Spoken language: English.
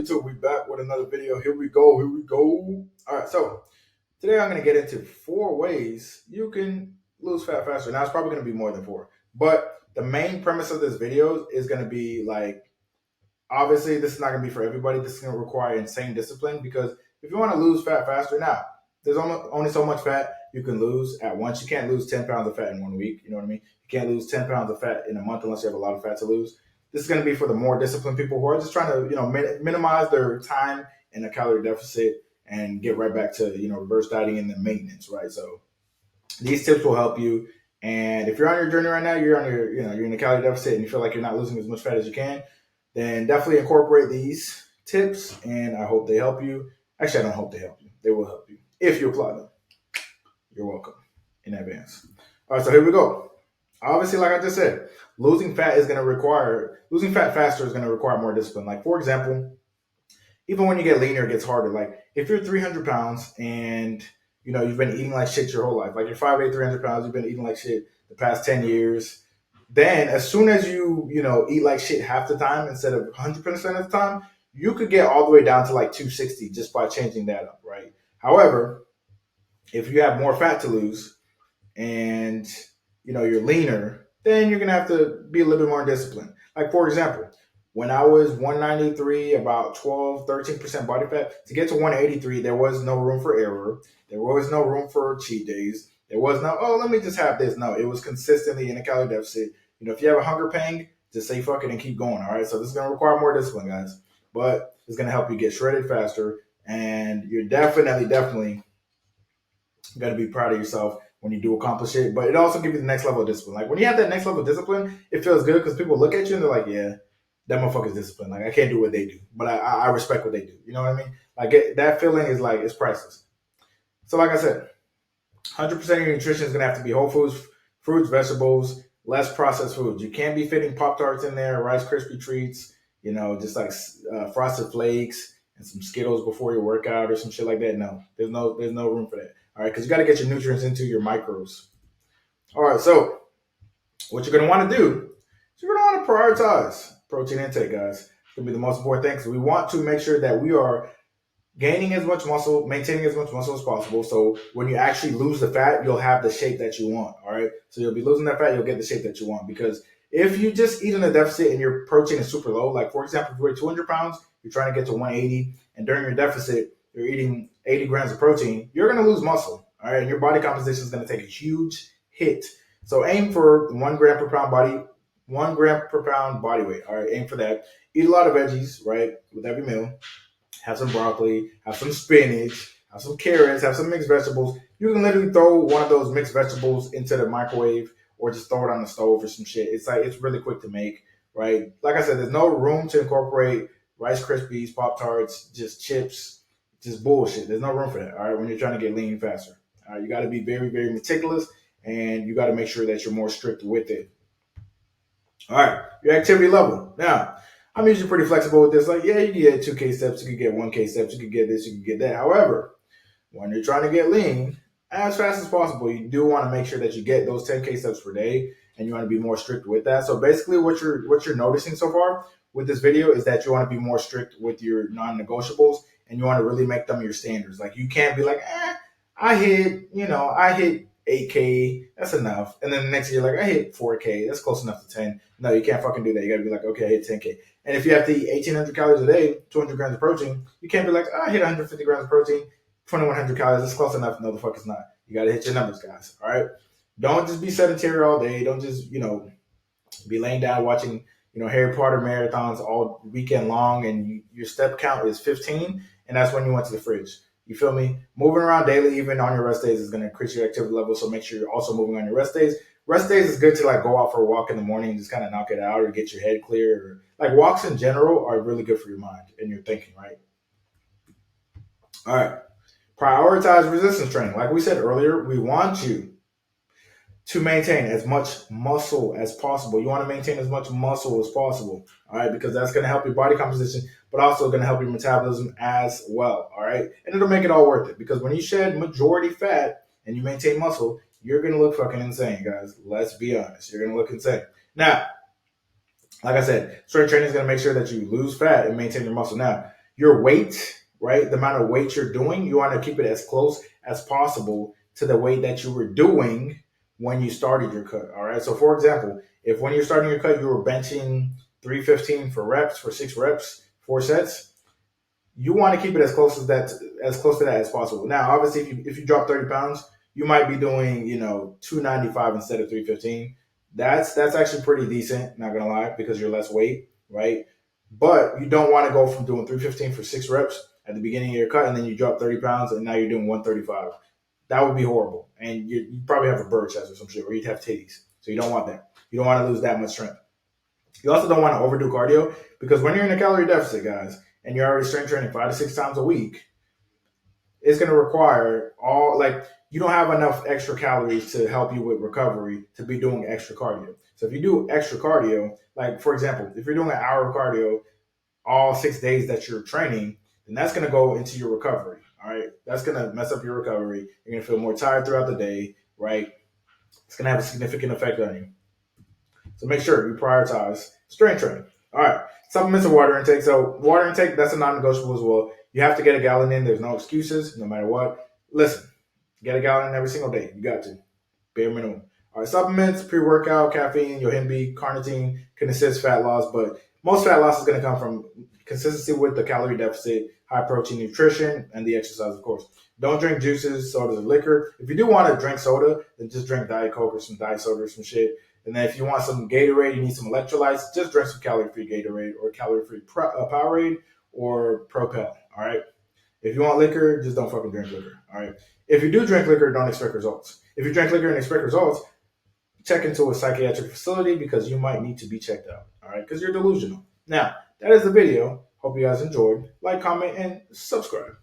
YouTube, we back with another video. Here we go. Here we go. All right, so today I'm going to get into 4 ways you can lose fat faster. Now it's probably going to be more than four, but the main premise of this video is going to be like, obviously this is not going to be for everybody. This is going to require insane discipline because if you want to lose fat faster, now there's only so much fat you can lose at once. You can't lose 10 pounds of fat in 1 week. You know what I mean? You can't lose 10 pounds of fat in a month unless you have a lot of fat to lose. This is going to be for the more disciplined people who are just trying to, minimize their time in a calorie deficit and get right back to, reverse dieting and then maintenance, right? So these tips will help you. And if you're on your journey right now, you're on your, you're in a calorie deficit and you feel like you're not losing as much fat as you can, then definitely incorporate these tips. And I hope they help you. Actually, I don't hope they help you. They will help you if you apply them. You're welcome in advance. All right, so here we go. Obviously, like I just said, losing fat faster is going to require more discipline. Like, for example, even when you get leaner, it gets harder. Like, if you're 300 pounds and you've been eating like shit your whole life, like you're 5'8", 300 pounds, you've been eating like shit the past 10 years. Then, as soon as you eat like shit half the time instead of 100% of the time, you could get all the way down to like 260 just by changing that up, right? However, if you have more fat to lose and you're leaner, then you're gonna have to be a little bit more disciplined. Like, for example, when I was 193, about 12, 13% body fat, to get to 183, there was no room for error. There was no room for cheat days. There was no, oh, let me just have this. No, it was consistently in a calorie deficit. If you have a hunger pang, just say fuck it and keep going. All right. So this is gonna require more discipline, guys. But it's gonna help you get shredded faster. And you're definitely gonna be proud of yourself when you do accomplish it, but it also gives you the next level of discipline. Like when you have that next level of discipline, it feels good because people look at you and they're like, yeah, that motherfucker's disciplined. Like I can't do what they do, but I respect what they do. You know what I mean? Like that feeling is like, it's priceless. So like I said, 100% of your nutrition is going to have to be whole foods, fruits, vegetables, less processed foods. You can't be fitting Pop-Tarts in there, Rice Krispie treats, just like Frosted Flakes and some Skittles before your workout or some shit like that. No, there's no room for that. All right, because you got to get your nutrients into your micros. All right, so what you're going to want to do is you're going to want to prioritize protein intake, guys. It's going to be the most important thing because we want to make sure that we are gaining as much muscle, maintaining as much muscle as possible. So when you actually lose the fat, you'll have the shape that you want. All right, so you'll be losing that fat, you'll get the shape that you want. Because if you just eat in a deficit and your protein is super low, like for example, if you weigh 200 pounds, you're trying to get to 180, and during your deficit, you're eating 80 grams of protein, you're going to lose muscle. All right, and your body composition is going to take a huge hit. So aim for 1 gram per pound body weight. All right, aim for that. Eat a lot of veggies, right, with every meal. Have some broccoli, have some spinach, have some carrots, have some mixed vegetables. You can literally throw one of those mixed vegetables into the microwave or just throw it on the stove or some shit. It's really quick to make, right? Like I said, there's no room to incorporate Rice Krispies, Pop-Tarts, just chips, just bullshit. There's no room for that, all right, when you're trying to get lean faster. All right, you got to be very, very meticulous, and you got to make sure that you're more strict with it. All right, your activity level. Now, I'm usually pretty flexible with this. Like, yeah, you can get 2K steps, you can get 1K steps, you can get this, you can get that. However, when you're trying to get lean as fast as possible, you do want to make sure that you get those 10K steps per day, and you want to be more strict with that. So basically, what you're noticing so far with this video is that you want to be more strict with your non-negotiables, and you want to really make them your standards. Like you can't be like, I hit 8K, that's enough. And then the next year, like, I hit 4K, that's close enough to 10. No, you can't fucking do that. You gotta be like, okay, I hit 10K. And if you have to eat 1,800 calories a day, 200 grams of protein, you can't be like, I hit 150 grams of protein, 2,100 calories, that's close enough. No, the fuck it's not. You gotta hit your numbers, guys, all right? Don't just be sedentary all day. Don't just, be laying down watching, Harry Potter marathons all weekend long and your step count is 15, and that's when you went to the fridge. You feel me? Moving around daily, even on your rest days, is going to increase your activity level. So make sure you're also moving on your rest days. Rest days is good to like go out for a walk in the morning and just kind of knock it out or get your head clear. Or, like walks in general are really good for your mind and your thinking, right? All right. Prioritize resistance training. Like we said earlier, we want you to maintain as much muscle as possible. You want to maintain as much muscle as possible, all right, because that's going to help your body composition, but also going to help your metabolism as well, all right? And it'll make it all worth it because when you shed majority fat and you maintain muscle, you're going to look fucking insane, guys. Let's be honest. You're going to look insane. Now, like I said, strength training is going to make sure that you lose fat and maintain your muscle. Now, your weight, right? The amount of weight you're doing, you want to keep it as close as possible to the weight that you were doing when you started your cut. All right. So, for example, if when you're starting your cut, you were benching 315 for reps, for 6 reps, 4 sets, you want to keep it as close to that as possible. Now, obviously, if you drop 30 pounds, you might be doing 295 instead of 315. That's actually pretty decent. Not gonna lie, because you're less weight, right? But you don't want to go from doing 315 for 6 reps at the beginning of your cut, and then you drop 30 pounds, and now you're doing 135. That would be horrible, and you probably have a bird chest or some shit, or you'd have titties. So you don't want that. You don't want to lose that much strength. You also don't want to overdo cardio because when you're in a calorie deficit, guys, and you're already strength training 5 to 6 times a week, it's going to require you don't have enough extra calories to help you with recovery to be doing extra cardio. So if you do extra cardio, like for example, if you're doing an hour of cardio all 6 days that you're training, then that's going to go into your recovery. All right. That's going to mess up your recovery. You're going to feel more tired throughout the day, right? It's going to have a significant effect on you. So make sure you prioritize strength training. All right. Supplements and water intake. So water intake, that's a non-negotiable as well. You have to get a gallon in. There's no excuses, no matter what. Listen, get a gallon in every single day. You got to. Bare minimum. All right. Supplements, pre-workout, caffeine, yohimbine, carnitine can assist fat loss, but most fat loss is going to come from consistency with the calorie deficit, high protein nutrition, and the exercise, of course. Don't drink juices, sodas, or liquor. If you do want to drink soda, then just drink Diet Coke or some Diet Soda or some shit. And then if you want some Gatorade, you need some electrolytes, just drink some calorie-free Gatorade or calorie-free Powerade or Propel, all right? If you want liquor, just don't fucking drink liquor, all right? If you do drink liquor, don't expect results. If you drink liquor and expect results, check into a psychiatric facility because you might need to be checked out, all right? Because you're delusional. Now, that is the video. Hope you guys enjoyed. Like, comment, and subscribe.